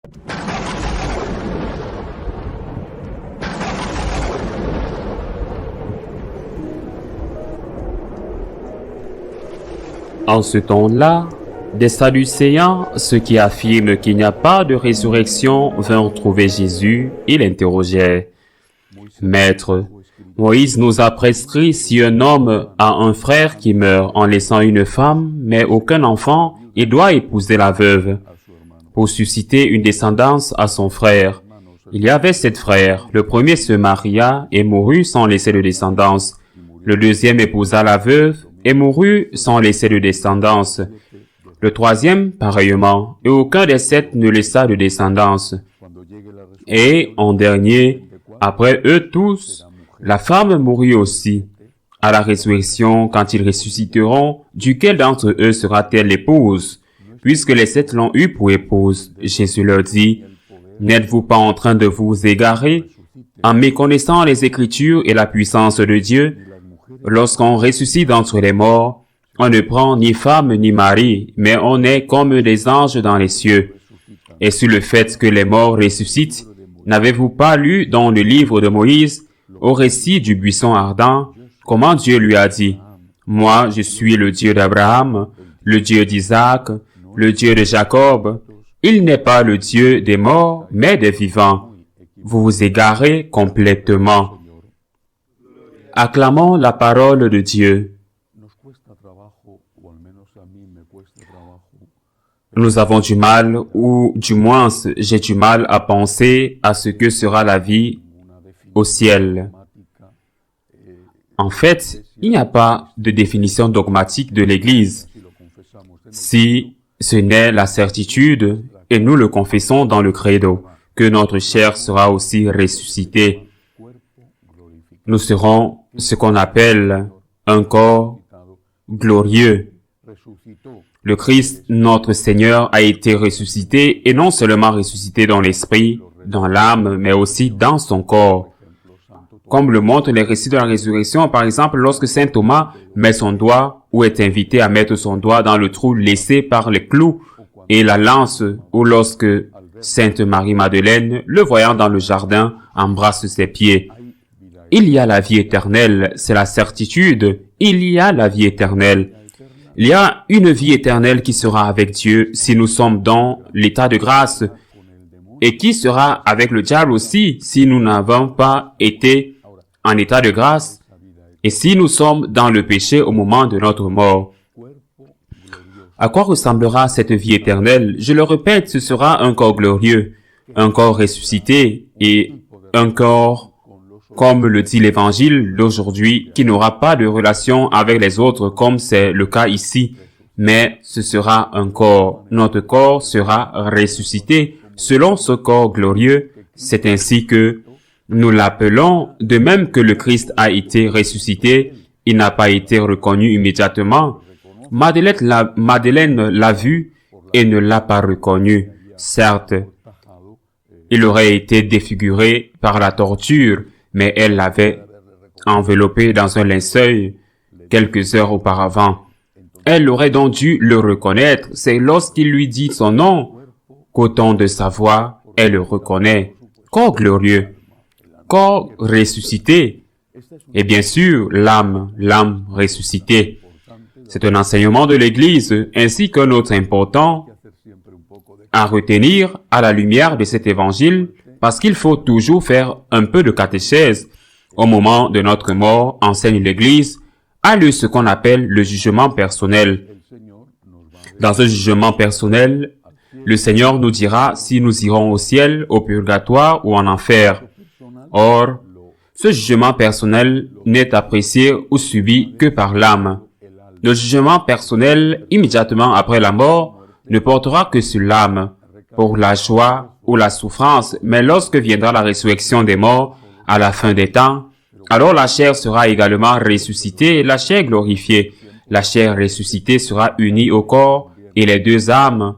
En ce temps-là, des Sadducéens, ceux qui affirment qu'il n'y a pas de résurrection, vinrent trouver Jésus et l'interrogèrent. « Maître, Moïse nous a prescrit si un homme a un frère qui meurt en laissant une femme, mais aucun enfant, il doit épouser la veuve pour susciter une descendance à son frère. Il y avait 7 frères. Le premier se maria et mourut sans laisser de descendance. Le deuxième épousa la veuve et mourut sans laisser de descendance. Le troisième, pareillement, et aucun des 7 ne laissa de descendance. Et, en dernier, après eux tous, la femme mourut aussi. À la résurrection, quand ils ressusciteront, duquel d'entre eux sera-t-elle l'épouse? Puisque les 7 l'ont eue pour épouse. Jésus leur dit, « N'êtes-vous pas en train de vous égarer en méconnaissant les Écritures et la puissance de Dieu? Lorsqu'on ressuscite d'entre les morts, on ne prend ni femme ni mari, mais on est comme des anges dans les cieux. Et sur le fait que les morts ressuscitent, n'avez-vous pas lu dans le livre de Moïse, au récit du buisson ardent, comment Dieu lui a dit, « Moi, je suis le Dieu d'Abraham, le Dieu d'Isaac, le Dieu de Jacob. » Il n'est pas le Dieu des morts, mais des vivants. Vous vous égarez complètement. Acclamons la parole de Dieu. Nous avons du mal, ou du moins j'ai du mal à penser à ce que sera la vie au ciel. En fait, il n'y a pas de définition dogmatique de l'Église. Si ce n'est la certitude, et nous le confessons dans le credo, que notre chair sera aussi ressuscitée. Nous serons ce qu'on appelle un corps glorieux. Le Christ, notre Seigneur, a été ressuscité, et non seulement ressuscité dans l'esprit, dans l'âme, mais aussi dans son corps. Comme le montrent les récits de la résurrection, par exemple, lorsque saint Thomas met son doigt, ou est invité à mettre son doigt dans le trou laissé par les clous et la lance, ou lorsque sainte Marie-Madeleine, le voyant dans le jardin, embrasse ses pieds. Il y a la vie éternelle, c'est la certitude, il y a la vie éternelle. Il y a une vie éternelle qui sera avec Dieu si nous sommes dans l'état de grâce, et qui sera avec le diable aussi si nous n'avons pas été en état de grâce, et si nous sommes dans le péché au moment de notre mort. À quoi ressemblera cette vie éternelle? Je le répète, ce sera un corps glorieux, un corps ressuscité, et un corps, comme le dit l'Évangile d'aujourd'hui, qui n'aura pas de relation avec les autres comme c'est le cas ici, mais ce sera un corps. Notre corps sera ressuscité selon ce corps glorieux. C'est ainsi que nous l'appelons, de même que le Christ a été ressuscité, il n'a pas été reconnu immédiatement. Madeleine l'a vu et ne l'a pas reconnu. Certes, il aurait été défiguré par la torture, mais elle l'avait enveloppé dans un linceul quelques heures auparavant. Elle aurait donc dû le reconnaître. C'est lorsqu'il lui dit son nom qu'au ton de sa voix, elle le reconnaît. Corps glorieux, corps ressuscité, et bien sûr l'âme ressuscitée. C'est un enseignement de l'Église, ainsi qu'un autre important à retenir à la lumière de cet évangile, parce qu'il faut toujours faire un peu de catéchèse. Au moment de notre mort, enseigne l'Église, a lieu ce qu'on appelle le jugement personnel. Dans ce jugement personnel, le Seigneur nous dira si nous irons au ciel, au purgatoire ou en enfer. Or, ce jugement personnel n'est apprécié ou subi que par l'âme. Le jugement personnel, immédiatement après la mort, ne portera que sur l'âme, pour la joie ou la souffrance, mais lorsque viendra la résurrection des morts, à la fin des temps, alors la chair sera également ressuscitée, la chair glorifiée. La chair ressuscitée sera unie au corps, et les deux âmes,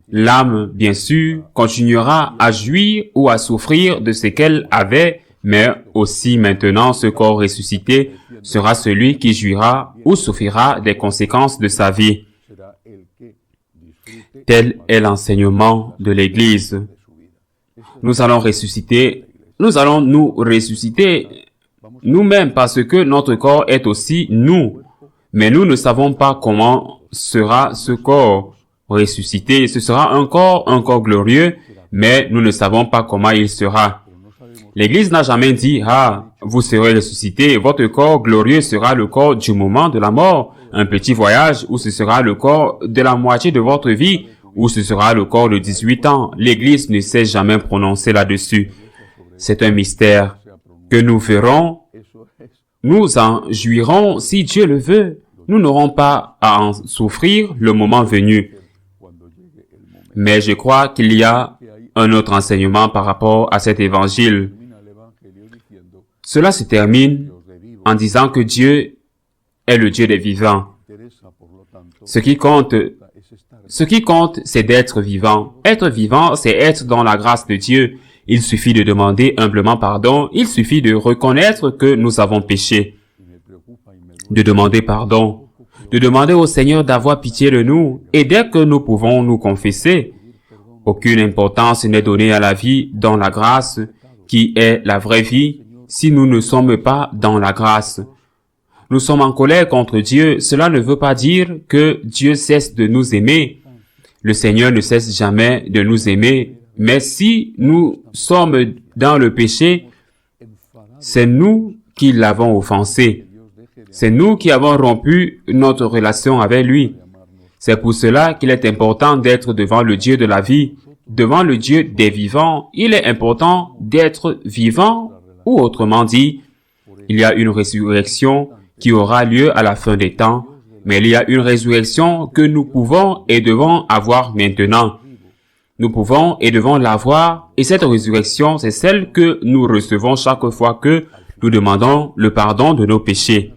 l'âme, bien sûr, continuera à jouir ou à souffrir de ce qu'elle avait, mais aussi maintenant ce corps ressuscité sera celui qui jouira ou souffrira des conséquences de sa vie. Tel est l'enseignement de l'Église. Nous allons ressusciter, nous allons nous ressusciter nous-mêmes parce que notre corps est aussi nous. Mais nous ne savons pas comment sera ce corps ressuscité. Ce sera un corps glorieux, mais nous ne savons pas comment il sera. L'Église n'a jamais dit, ah, vous serez ressuscité, votre corps glorieux sera le corps du moment de la mort, un petit voyage, ou ce sera le corps de la moitié de votre vie, ou ce sera le corps de 18 ans. L'Église ne s'est jamais prononcée là-dessus. C'est un mystère que nous verrons. Nous en jouirons si Dieu le veut. Nous n'aurons pas à en souffrir le moment venu. Mais je crois qu'il y a un autre enseignement par rapport à cet évangile. Cela se termine en disant que Dieu est le Dieu des vivants. Ce qui compte, c'est d'être vivant. Être vivant, c'est être dans la grâce de Dieu. Il suffit de demander humblement pardon. Il suffit de reconnaître que nous avons péché. De demander pardon. De demander au Seigneur d'avoir pitié de nous. Et dès que nous pouvons nous confesser, aucune importance n'est donnée à la vie dans la grâce, qui est la vraie vie, si nous ne sommes pas dans la grâce. Nous sommes en colère contre Dieu. Cela ne veut pas dire que Dieu cesse de nous aimer. Le Seigneur ne cesse jamais de nous aimer. Mais si nous sommes dans le péché, c'est nous qui l'avons offensé. C'est nous qui avons rompu notre relation avec lui. C'est pour cela qu'il est important d'être devant le Dieu de la vie, devant le Dieu des vivants. Il est important d'être vivant, ou autrement dit, il y a une résurrection qui aura lieu à la fin des temps, mais il y a une résurrection que nous pouvons et devons avoir maintenant. Nous pouvons et devons l'avoir, et cette résurrection, c'est celle que nous recevons chaque fois que nous demandons le pardon de nos péchés.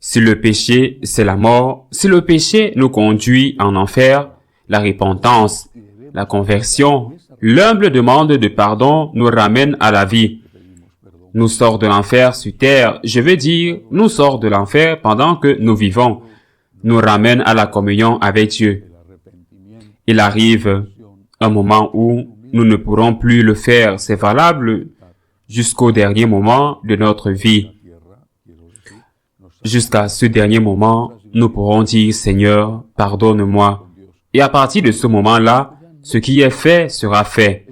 Si le péché, c'est la mort, si le péché nous conduit en enfer, la repentance, la conversion, l'humble demande de pardon nous ramène à la vie. Nous sort de l'enfer sur terre, je veux dire, nous sort de l'enfer pendant que nous vivons, nous ramène à la communion avec Dieu. Il arrive un moment où nous ne pourrons plus le faire, c'est valable jusqu'au dernier moment de notre vie. Jusqu'à ce dernier moment, nous pourrons dire, Seigneur, pardonne-moi. Et à partir de ce moment-là, ce qui est fait sera fait.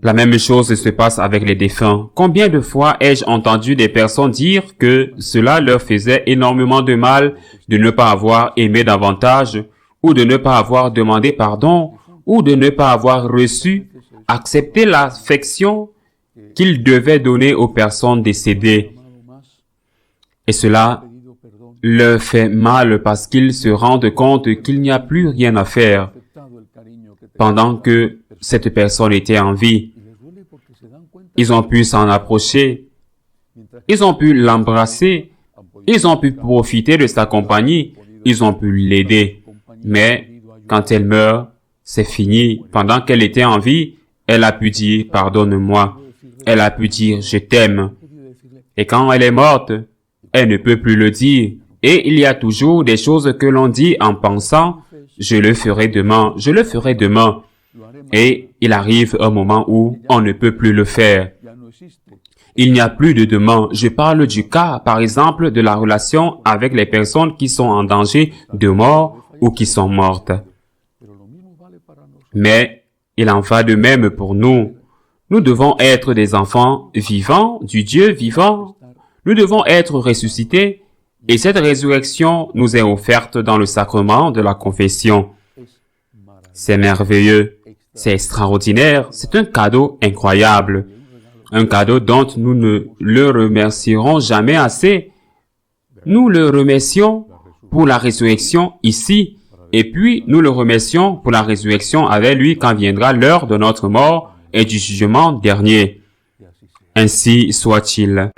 La même chose se passe avec les défunts. Combien de fois ai-je entendu des personnes dire que cela leur faisait énormément de mal de ne pas avoir aimé davantage, ou de ne pas avoir demandé pardon, ou de ne pas avoir reçu, accepté l'affection qu'ils devaient donner aux personnes décédées. Et cela leur fait mal parce qu'ils se rendent compte qu'il n'y a plus rien à faire pendant que cette personne était en vie. Ils ont pu s'en approcher, ils ont pu l'embrasser, ils ont pu profiter de sa compagnie, ils ont pu l'aider. Mais quand elle meurt, c'est fini. Pendant qu'elle était en vie, elle a pu dire « pardonne-moi ». Elle a pu dire « je t'aime ». Et quand elle est morte, elle ne peut plus le dire. Et il y a toujours des choses que l'on dit en pensant « je le ferai demain, je le ferai demain ». Et il arrive un moment où on ne peut plus le faire. Il n'y a plus de demain. Je parle du cas, par exemple, de la relation avec les personnes qui sont en danger de mort ou qui sont mortes. Mais il en va de même pour nous. Nous devons être des enfants vivants, du Dieu vivant. Nous devons être ressuscités, et cette résurrection nous est offerte dans le sacrement de la confession. C'est merveilleux, c'est extraordinaire, c'est un cadeau incroyable. Un cadeau dont nous ne le remercierons jamais assez. Nous le remercions pour la résurrection ici, et puis nous le remercions pour la résurrection avec lui quand viendra l'heure de notre mort et du jugement dernier. Ainsi soit-il.